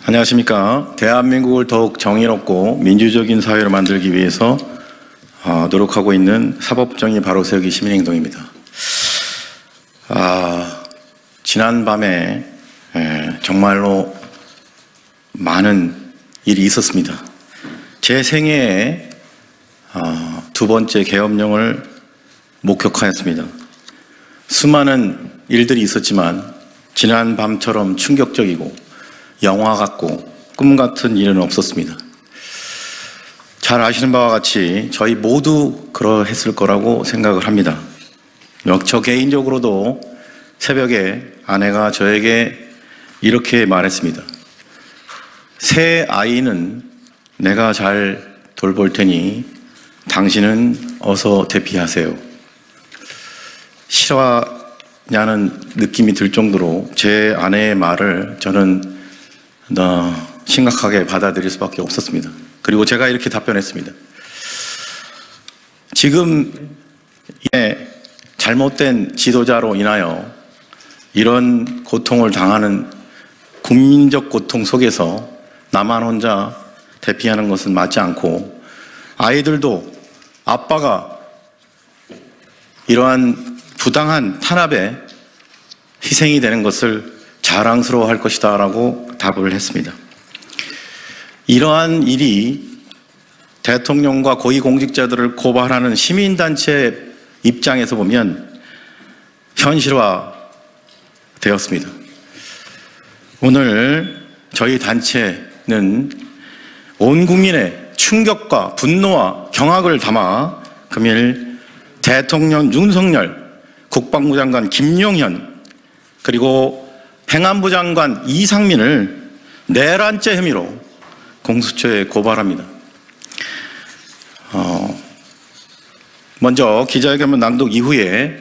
안녕하십니까. 대한민국을 더욱 정의롭고 민주적인 사회로 만들기 위해서 노력하고 있는 사법정의 바로 세우기 시민행동입니다. 지난 밤에 정말로 많은 일이 있었습니다. 제 생애에 두 번째 계엄령을 목격하였습니다. 수많은 일들이 있었지만 지난 밤처럼 충격적이고 영화 같고 꿈 같은 일은 없었습니다. 잘 아시는 바와 같이 저희 모두 그러했을 거라고 생각을 합니다. 저 개인적으로도 새벽에 아내가 저에게 이렇게 말했습니다. 새 아이는 내가 잘 돌볼 테니 당신은 어서 대피하세요. 실화냐는 느낌이 들 정도로 제 아내의 말을 저는 심각하게 받아들일 수밖에 없었습니다. 그리고 제가 이렇게 답변했습니다. 지금의 잘못된 지도자로 인하여 이런 고통을 당하는 국민적 고통 속에서 나만 혼자 대피하는 것은 맞지 않고 아이들도 아빠가 이러한 부당한 탄압에 희생이 되는 것을 자랑스러워할 것이다 라고 답을 했습니다. 이러한 일이 대통령과 고위공직자들을 고발하는 시민단체 입장에서 보면 현실화 되었습니다. 오늘 저희 단체는 온 국민의 충격과 분노와 경악을 담아 금일 대통령 윤석열, 국방부 장관 김용현, 그리고 행안부 장관 이상민을 내란죄 혐의로 공수처에 고발합니다. 먼저 기자회견문 낭독 이후에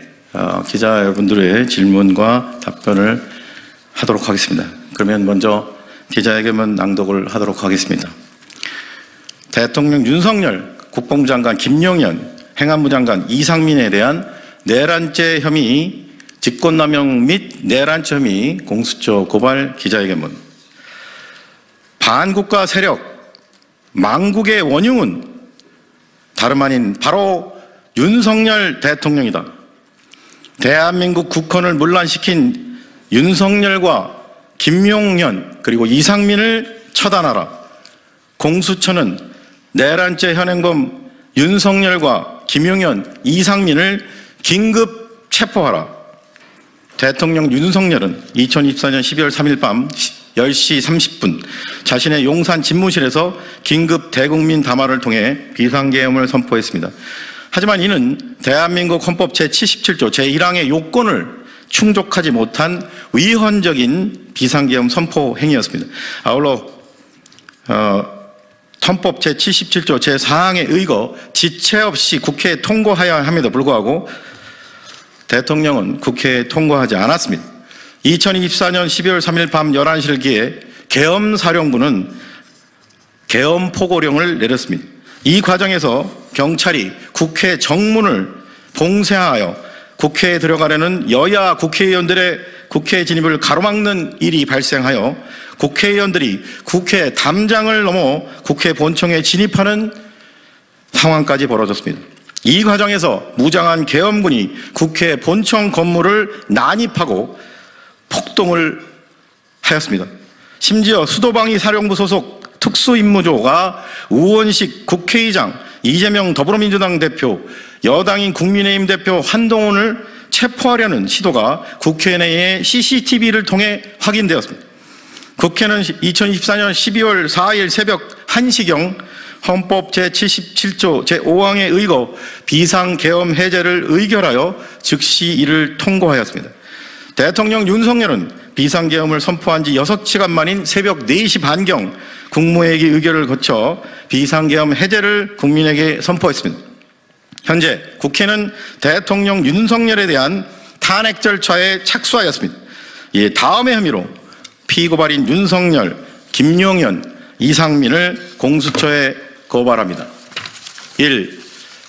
기자 여러분들의 질문과 답변을 하도록 하겠습니다. 그러면 먼저 기자회견문 낭독을 하도록 하겠습니다. 대통령 윤석열, 국방부 장관 김용현, 행안부 장관 이상민에 대한 내란죄 혐의, 직권남용 및 내란죄 혐의 공수처 고발 기자회견문. 반국가 세력, 망국의 원흉은 다름 아닌 바로 윤석열 대통령이다. 대한민국 국헌을 문란시킨 윤석열과 김용현 그리고 이상민을 처단하라. 공수처는 내란죄 현행범 윤석열과 김용현, 이상민을 긴급 체포하라. 대통령 윤석열은 2024년 12월 3일 밤 10시 30분 자신의 용산 집무실에서 긴급 대국민 담화를 통해 비상계엄을 선포했습니다. 하지만 이는 대한민국 헌법 제77조 제1항의 요건을 충족하지 못한 위헌적인 비상계엄 선포 행위였습니다. 아울러 헌법 제77조 제4항에 의거 지체 없이 국회에 통과해야 함에도 불구하고 대통령은 국회에 통과하지 않았습니다. 2024년 12월 3일 밤 11시를 기해 계엄사령부는 계엄포고령을 내렸습니다. 이 과정에서 경찰이 국회 정문을 봉쇄하여 국회에 들어가려는 여야 국회의원들의 국회 진입을 가로막는 일이 발생하여 국회의원들이 국회 담장을 넘어 국회 본청에 진입하는 상황까지 벌어졌습니다. 이 과정에서 무장한 계엄군이 국회 본청 건물을 난입하고 폭동을 하였습니다. 심지어 수도방위 사령부 소속 특수임무조가 우원식 국회의장, 이재명 더불어민주당 대표, 여당인 국민의힘 대표 한동훈을 체포하려는 시도가 국회 내의 CCTV를 통해 확인되었습니다. 국회는 2024년 12월 4일 새벽 1시경 헌법 제77조 제5항에 의거 비상계엄 해제를 의결하여 즉시 이를 통과하였습니다. 대통령 윤석열은 비상계엄을 선포한 지 6시간 만인 새벽 4시 반경 국무회의 의결을 거쳐 비상계엄 해제를 국민에게 선포했습니다. 현재 국회는 대통령 윤석열에 대한 탄핵 절차에 착수하였습니다. 이 다음의 혐의로 피고발인 윤석열, 김용현, 이상민을 공수처에 고발합니다. 1.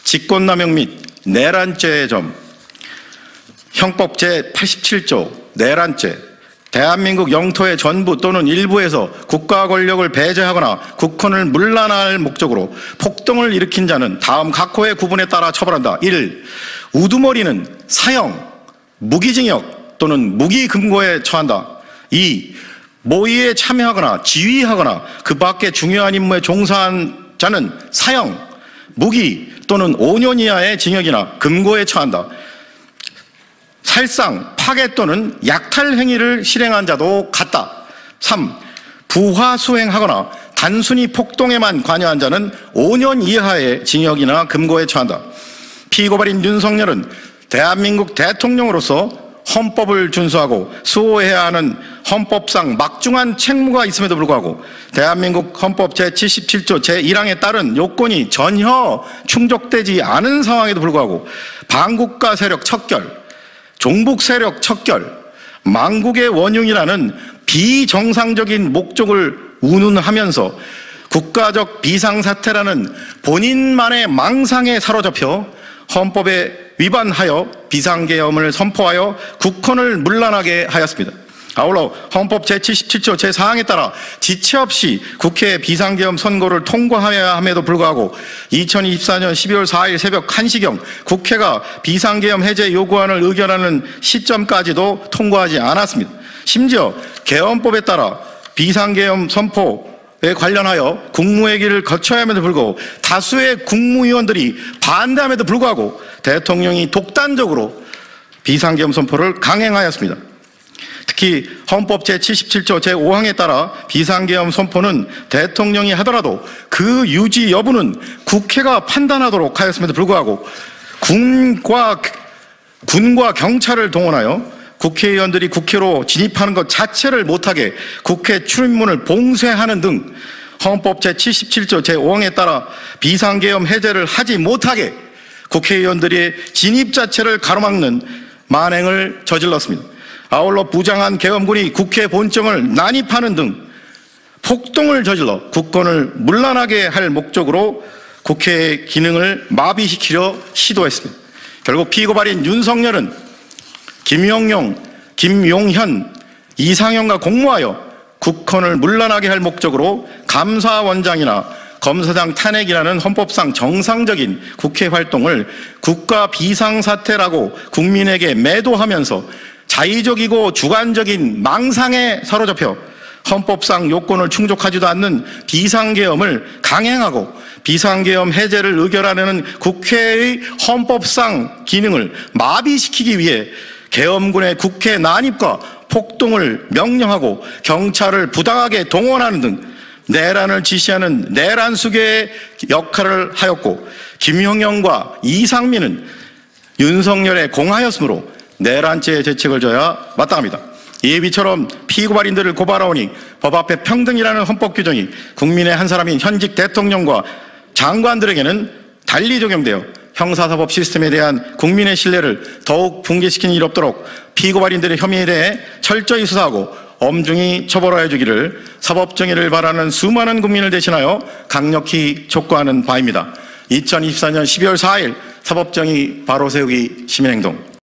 직권남용 및 내란죄의 점. 형법 제87조 내란죄. 대한민국 영토의 전부 또는 일부에서 국가 권력을 배제하거나 국헌을 문란화할 목적으로 폭동을 일으킨 자는 다음 각호의 구분에 따라 처벌한다. 1. 우두머리는 사형, 무기징역 또는 무기금고에 처한다. 2. 모의에 참여하거나 지휘하거나 그 밖의 중요한 임무에 종사한 자는 사형, 무기 또는 5년 이하의 징역이나 금고에 처한다. 살상, 파괴 또는 약탈 행위를 실행한 자도 같다. 3. 부하 수행하거나 단순히 폭동에만 관여한 자는 5년 이하의 징역이나 금고에 처한다. 피고발인 윤석열은 대한민국 대통령으로서 헌법을 준수하고 수호해야 하는 헌법상 막중한 책무가 있음에도 불구하고 대한민국 헌법 제77조 제1항에 따른 요건이 전혀 충족되지 않은 상황에도 불구하고 반국가 세력 척결, 종북 세력 척결, 망국의 원흉이라는 비정상적인 목적을 운운하면서 국가적 비상사태라는 본인만의 망상에 사로잡혀 헌법에 위반하여 비상계엄을 선포하여 국헌을 문란하게 하였습니다. 아울러 헌법 제77조 제4항에 따라 지체 없이 국회 비상계엄 선고를 통과해야 함에도 불구하고 2024년 12월 4일 새벽 1시경 국회가 비상계엄 해제 요구안을 의결하는 시점까지도 통과하지 않았습니다. 심지어 계엄법에 따라 비상계엄 선포에 관련하여 국무회의를 거쳐야 함에도 불구하고 다수의 국무위원들이 반대함에도 불구하고 대통령이 독단적으로 비상계엄 선포를 강행하였습니다. 특히 헌법 제77조 제5항에 따라 비상계엄 선포는 대통령이 하더라도 그 유지 여부는 국회가 판단하도록 하였음에도 불구하고 군과 경찰을 동원하여 국회의원들이 국회로 진입하는 것 자체를 못하게 국회 출입문을 봉쇄하는 등 헌법 제77조 제5항에 따라 비상계엄 해제를 하지 못하게 국회의원들의 진입 자체를 가로막는 만행을 저질렀습니다. 아울러 부장한 계엄군이 국회 본청을 난입하는 등 폭동을 저질러 국권을 문란하게 할 목적으로 국회의 기능을 마비시키려 시도했습니다. 결국 피고발인 윤석열은 김용현, 이상현과 공모하여 국헌을 문란하게 할 목적으로 감사원장이나 검사장 탄핵이라는 헌법상 정상적인 국회 활동을 국가 비상사태라고 국민에게 매도하면서 자의적이고 주관적인 망상에 사로잡혀 헌법상 요건을 충족하지도 않는 비상계엄을 강행하고 비상계엄 해제를 의결하려는 국회의 헌법상 기능을 마비시키기 위해 계엄군의 국회 난입과 폭동을 명령하고 경찰을 부당하게 동원하는 등 내란을 지시하는 내란수계의 역할을 하였고 김용현과 이상민은 윤석열에 공하였으므로 내란죄의 죄책을 져야 마땅합니다. 예비처럼 피고발인들을 고발하오니 법 앞에 평등이라는 헌법 규정이 국민의 한 사람인 현직 대통령과 장관들에게는 달리 적용되어 형사사법 시스템에 대한 국민의 신뢰를 더욱 붕괴시키는 일 없도록 피고발인들의 혐의에 대해 철저히 수사하고 엄중히 처벌하여 주기를 사법정의를 바라는 수많은 국민을 대신하여 강력히 촉구하는 바입니다. 2024년 12월 4일 사법정의 바로세우기 시민행동